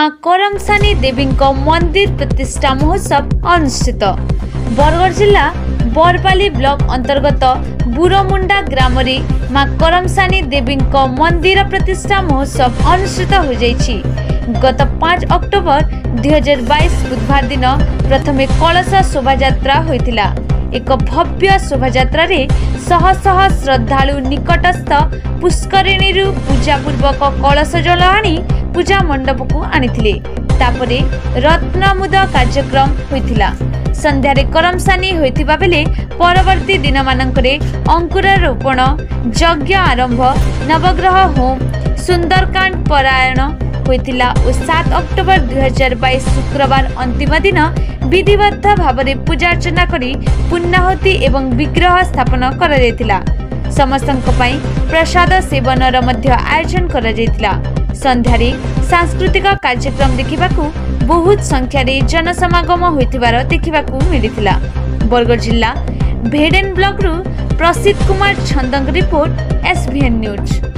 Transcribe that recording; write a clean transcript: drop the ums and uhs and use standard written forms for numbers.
मां करमसानी देवी मंदिर प्रतिष्ठा महोत्सव अनुष्ठित। बरगढ़ जिला बरपाली ब्लॉक अंतर्गत बुरमुंडा ग्राम रे मां करमसानी देवी मंदिर प्रतिष्ठा महोत्सव अनुष्ठित हो जाइछि। गत 5 अक्टोबर 2022 बुधवार दिन प्रथमे कलश शोभायात्रा होइतिला। एक भव्य शोभायात्रा रे शह शह श्रद्धालु निकटस्थ पुष्करिणी पूजा पूर्वक कलश जल आनी पूजा मंडप को आनिथिले। तापरे रत्नमुद कार्यक्रम होइतिला। संध्यारे करमसानी होइतिबा बेले परवर्ती दिन मानकरे अंकुरारोपण, यज्ञ आरंभ, नवग्रह होम, सुंदरकांड पारायण होइतिला और 7 अक्टोबर 2022 शुक्रवार अंतिम दिन विधिवत भाव में पूजा अर्चना करी पुण्याहुति एवं विग्रह स्थापन करा जायतिला। समस्तंक पई प्रसाद सेवनर मध्य आयोजन करा जायतिला। संध्यारे सांस्कृतिक कार्यक्रम देखिबाकू बहुत संख्या रे जनसमागम होइतिबार देखिबाकू मिलितिला। बरगढ़ जिला भेडेन ब्लॉक रु प्रसिद्ध कुमार छंदंग रिपोर्ट SVN न्यूज।